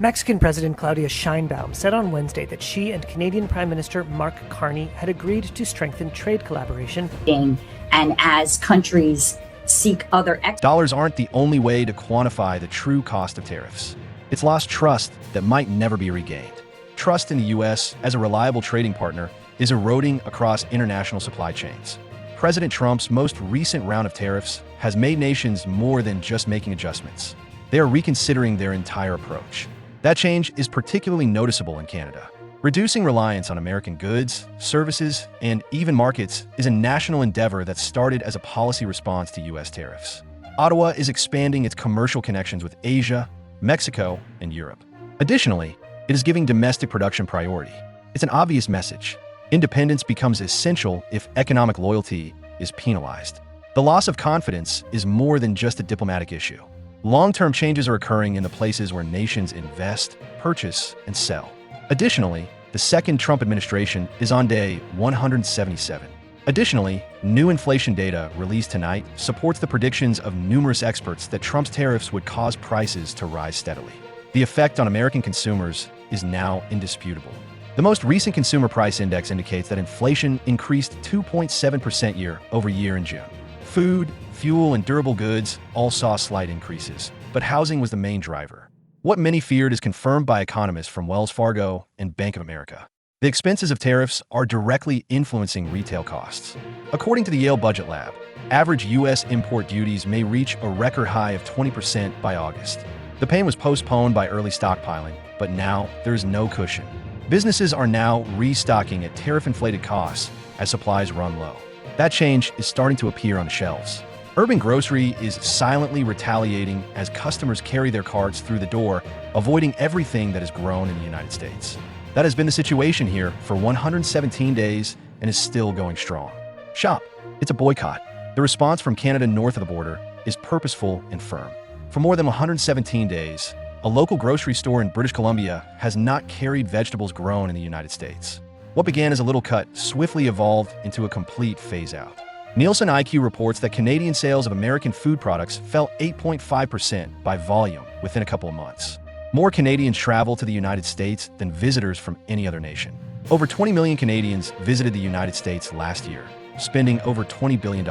Mexican President Claudia Sheinbaum said on Wednesday that she and Canadian Prime Minister Mark Carney had agreed to strengthen trade collaboration. And as countries seek other... Dollars aren't the only way to quantify the true cost of tariffs. It's lost trust that might never be regained. Trust in the U.S. as a reliable trading partner is eroding across international supply chains. President Trump's most recent round of tariffs has made nations more than just making adjustments. They are reconsidering their entire approach. That change is particularly noticeable in Canada. Reducing reliance on American goods, services, and even markets is a national endeavor that started as a policy response to U.S. tariffs. Ottawa is expanding its commercial connections with Asia, Mexico, and Europe. Additionally, it is giving domestic production priority. It's an obvious message. Independence becomes essential if economic loyalty is penalized. The loss of confidence is more than just a diplomatic issue. Long-term changes are occurring in the places where nations invest, purchase, and sell. Additionally, the second Trump administration is on day 177. Additionally, new inflation data released tonight supports the predictions of numerous experts that Trump's tariffs would cause prices to rise steadily. The effect on American consumers is now indisputable. The most recent consumer price index indicates that inflation increased 2.7% year-over-year in June. Food, fuel, and durable goods all saw slight increases, but housing was the main driver. What many feared is confirmed by economists from Wells Fargo and Bank of America. The expenses of tariffs are directly influencing retail costs. According to the Yale Budget Lab, average U.S. import duties may reach a record high of 20% by August. The pain was postponed by early stockpiling, but now there is no cushion. Businesses are now restocking at tariff-inflated costs as supplies run low. That change is starting to appear on the shelves. Urban Grocery is silently retaliating as customers carry their carts through the door, avoiding everything that has grown in the United States. That has been the situation here for 117 days and is still going strong. Shop. It's a boycott. The response from Canada north of the border is purposeful and firm. For more than 117 days, a local grocery store in British Columbia has not carried vegetables grown in the United States. What began as a little cut swiftly evolved into a complete phase-out. Nielsen IQ reports that Canadian sales of American food products fell 8.5% by volume within a couple of months. More Canadians travel to the United States than visitors from any other nation. Over 20 million Canadians visited the United States last year, spending over $20 billion.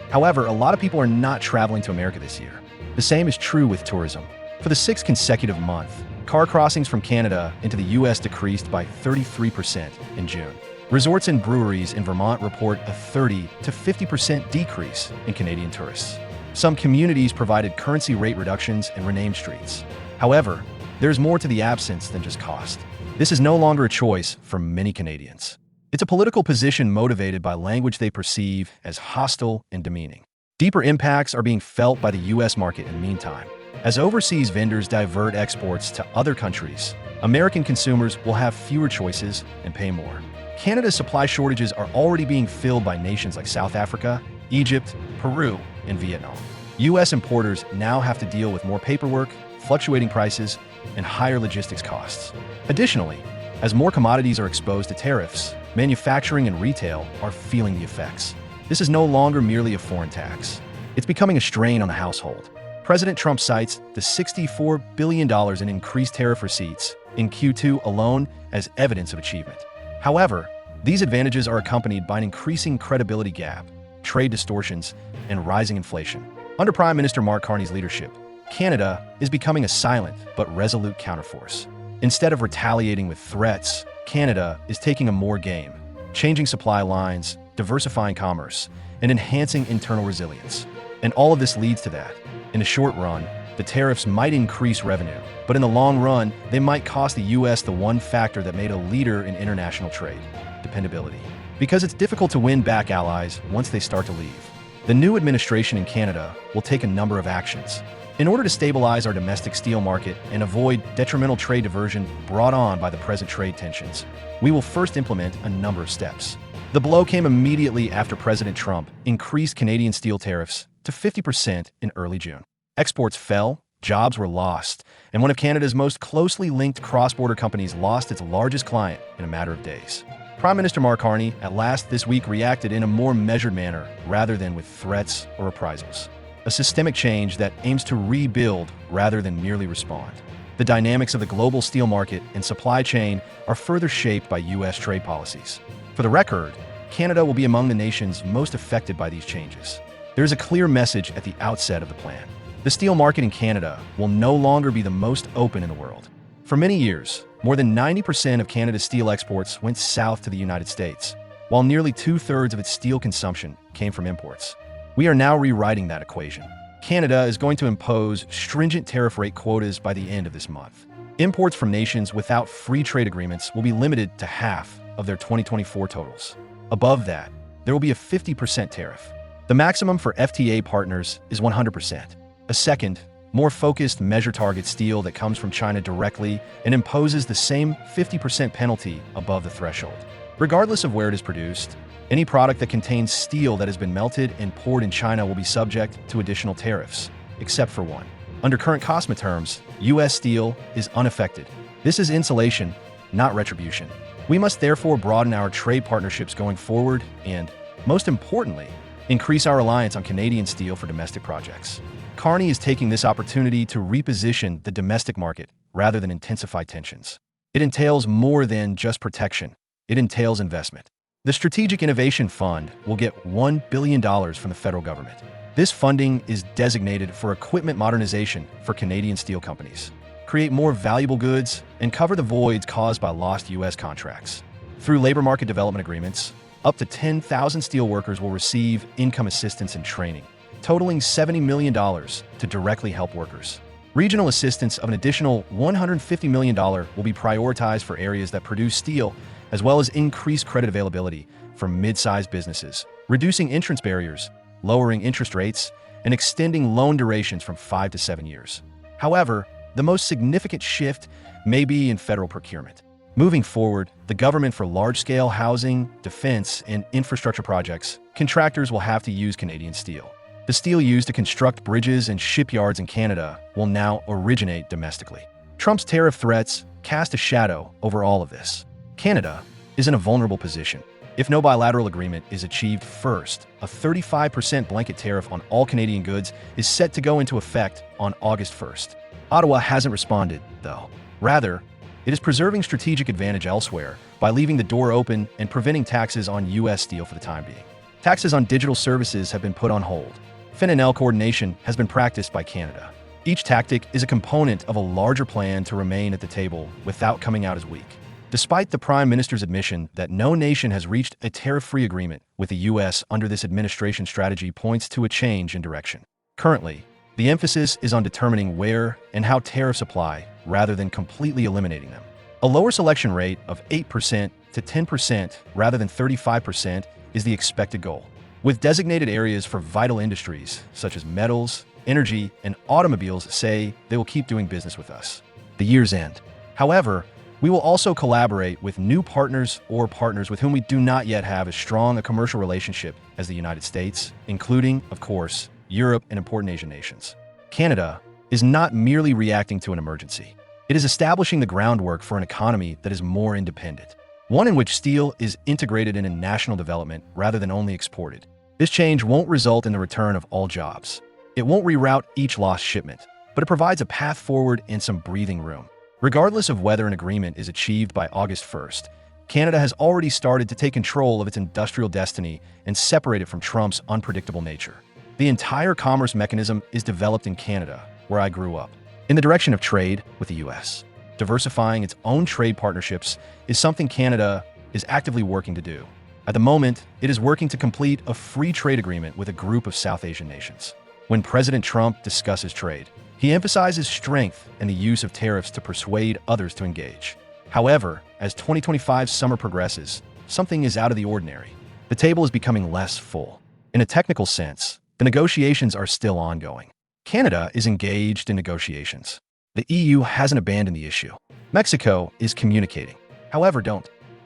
However, a lot of people are not traveling to America this year. The same is true with tourism. For the sixth consecutive month, car crossings from Canada into the U.S. decreased by 33% in June. Resorts and breweries in Vermont report a 30 to 50% decrease in Canadian tourists. Some communities provided currency rate reductions and renamed streets. However, there's more to the absence than just cost. This is no longer a choice for many Canadians. It's a political position motivated by language they perceive as hostile and demeaning. Deeper impacts are being felt by the U.S. market in the meantime. As overseas vendors divert exports to other countries, American consumers will have fewer choices and pay more. Canada's supply shortages are already being filled by nations like South Africa, Egypt, Peru, and Vietnam. U.S. importers now have to deal with more paperwork, fluctuating prices, and higher logistics costs. Additionally, as more commodities are exposed to tariffs, manufacturing and retail are feeling the effects. This is no longer merely a foreign tax. It's becoming a strain on the household. President Trump cites the $64 billion in increased tariff receipts in Q2 alone as evidence of achievement. However, these advantages are accompanied by an increasing credibility gap, trade distortions, and rising inflation. Under Prime Minister Mark Carney's leadership, Canada is becoming a silent but resolute counterforce. Instead of retaliating with threats, Canada is taking a more game, changing supply lines, diversifying commerce, and enhancing internal resilience. And all of this leads to that. In the short run, the tariffs might increase revenue, but in the long run, they might cost the U.S. the one factor that made a leader in international trade: dependability. Because it's difficult to win back allies once they start to leave. The new administration in Canada will take a number of actions. In order to stabilize our domestic steel market and avoid detrimental trade diversion brought on by the present trade tensions, we will first implement a number of steps. The blow came immediately after President Trump increased Canadian steel tariffs to 50% in early June. Exports fell, jobs were lost, and one of Canada's most closely linked cross-border companies lost its largest client in a matter of days. Prime Minister Mark Carney, at last this week, reacted in a more measured manner rather than with threats or reprisals. A systemic change that aims to rebuild rather than merely respond. The dynamics of the global steel market and supply chain are further shaped by U.S. trade policies. For the record, Canada will be among the nations most affected by these changes. There is a clear message at the outset of the plan. The steel market in Canada will no longer be the most open in the world. For many years, more than 90% of Canada's steel exports went south to the United States, while nearly two-thirds of its steel consumption came from imports. We are now rewriting that equation. Canada is going to impose stringent tariff rate quotas by the end of this month. Imports from nations without free trade agreements will be limited to half of their 2024 totals. Above that, there will be a 50% tariff. The maximum for FTA partners is 100%. A second, more focused measure targets steel that comes from China directly and imposes the same 50% penalty above the threshold. Regardless of where it is produced, any product that contains steel that has been melted and poured in China will be subject to additional tariffs, except for one. Under current COSMA terms, U.S. steel is unaffected. This is insulation, not retribution. We must therefore broaden our trade partnerships going forward and, most importantly, increase our reliance on Canadian steel for domestic projects. Carney is taking this opportunity to reposition the domestic market rather than intensify tensions. It entails more than just protection. It entails investment. The Strategic Innovation Fund will get $1 billion from the federal government. This funding is designated for equipment modernization for Canadian steel companies, create more valuable goods, and cover the voids caused by lost U.S. contracts. Through labor market development agreements, up to 10,000 steel workers will receive income assistance and training, totaling $70 million to directly help workers. Regional assistance of an additional $150 million will be prioritized for areas that produce steel, as well as increased credit availability for mid-sized businesses, reducing entrance barriers, lowering interest rates, and extending loan durations from 5 to 7 years. However, the most significant shift may be in federal procurement. Moving forward, the government for large-scale housing, defense, and infrastructure projects, contractors will have to use Canadian steel. The steel used to construct bridges and shipyards in Canada will now originate domestically. Trump's tariff threats cast a shadow over all of this. Canada is in a vulnerable position. If no bilateral agreement is achieved first, a 35% blanket tariff on all Canadian goods is set to go into effect on August 1st. Ottawa hasn't responded, though. Rather, it is preserving strategic advantage elsewhere by leaving the door open and preventing taxes on U.S. steel for the time being. Taxes on digital services have been put on hold. Fin&L coordination has been practiced by Canada. Each tactic is a component of a larger plan to remain at the table without coming out as weak. Despite the Prime Minister's admission that no nation has reached a tariff-free agreement with the U.S. under this administration, strategy points to a change in direction. Currently, the emphasis is on determining where and how tariffs apply rather than completely eliminating them. A lower selection rate of 8% to 10% rather than 35% is the expected goal. With designated areas for vital industries such as metals, energy, and automobiles say they will keep doing business with us. The year's end. However, we will also collaborate with new partners or partners with whom we do not yet have as strong a commercial relationship as the United States, including, of course, Europe and important Asian nations. Canada is not merely reacting to an emergency. It is establishing the groundwork for an economy that is more independent, one in which steel is integrated into national development rather than only exported. This change won't result in the return of all jobs. It won't reroute each lost shipment, but it provides a path forward and some breathing room. Regardless of whether an agreement is achieved by August 1st, Canada has already started to take control of its industrial destiny and separate it from Trump's unpredictable nature. The entire commerce mechanism is developed in Canada, where I grew up, in the direction of trade with the U.S. Diversifying its own trade partnerships is something Canada is actively working to do. At the moment, it is working to complete a free trade agreement with a group of South Asian nations. When President Trump discusses trade, he emphasizes strength and the use of tariffs to persuade others to engage. However, as 2025's summer progresses, something is out of the ordinary. The table is becoming less full. In a technical sense, the negotiations are still ongoing. Canada is engaged in negotiations. The EU hasn't abandoned the issue. Mexico is communicating. However,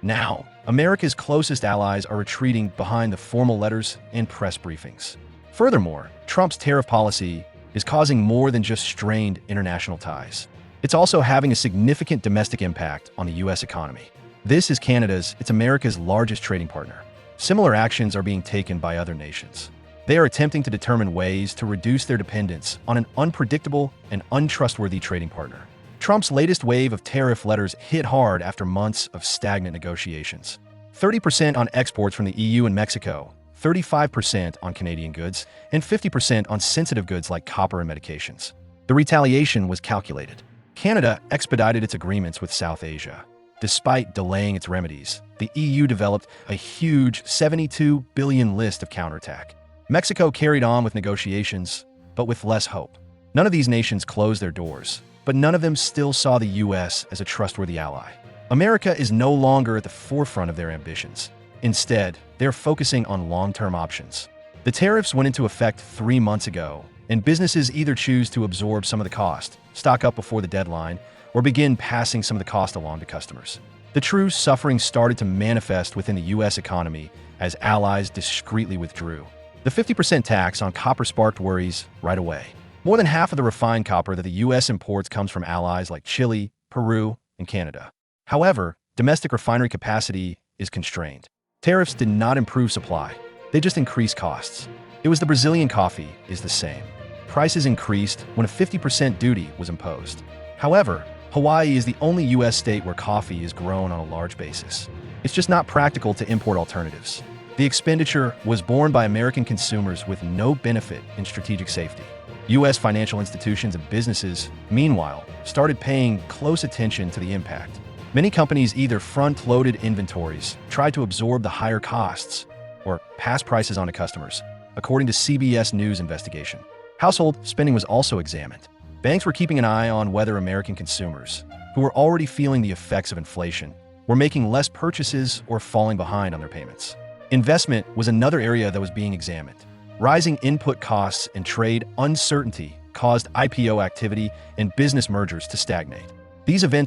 now, America's closest allies are retreating behind the formal letters and press briefings. Furthermore, Trump's tariff policy is causing more than just strained international ties. It's also having a significant domestic impact on the U.S. economy. This is it's America's largest trading partner. Similar actions are being taken by other nations. They are attempting to determine ways to reduce their dependence on an unpredictable and untrustworthy trading partner. Trump's latest wave of tariff letters hit hard after months of stagnant negotiations. 30% on exports from the EU and Mexico, 35% on Canadian goods, and 50% on sensitive goods like copper and medications. The retaliation was calculated. Canada expedited its agreements with South Asia. Despite delaying its remedies, the EU developed a huge 72 billion list of counterattack. Mexico carried on with negotiations, but with less hope. None of these nations closed their doors, but none of them still saw the US as a trustworthy ally. America is no longer at the forefront of their ambitions. Instead, they're focusing on long-term options. The tariffs went into effect 3 months ago, and businesses either choose to absorb some of the cost, stock up before the deadline, or begin passing some of the cost along to customers. The true suffering started to manifest within the U.S. economy as allies discreetly withdrew. The 50% tax on copper sparked worries right away. More than half of the refined copper that the U.S. imports comes from allies like Chile, Peru, and Canada. However, domestic refinery capacity is constrained. Tariffs did not improve supply. They just increased costs. It was the Brazilian coffee is the same. Prices increased when a 50% duty was imposed. However, Hawaii is the only U.S. state where coffee is grown on a large basis. It's just not practical to import alternatives. The expenditure was borne by American consumers with no benefit in strategic safety. U.S. financial institutions and businesses, meanwhile, started paying close attention to the impact. Many companies either front-loaded inventories, tried to absorb the higher costs, or pass prices on to customers, according to CBS News investigation. Household spending was also examined. Banks were keeping an eye on whether American consumers, who were already feeling the effects of inflation, were making less purchases or falling behind on their payments. Investment was another area that was being examined. Rising input costs and trade uncertainty caused IPO activity and business mergers to stagnate. These events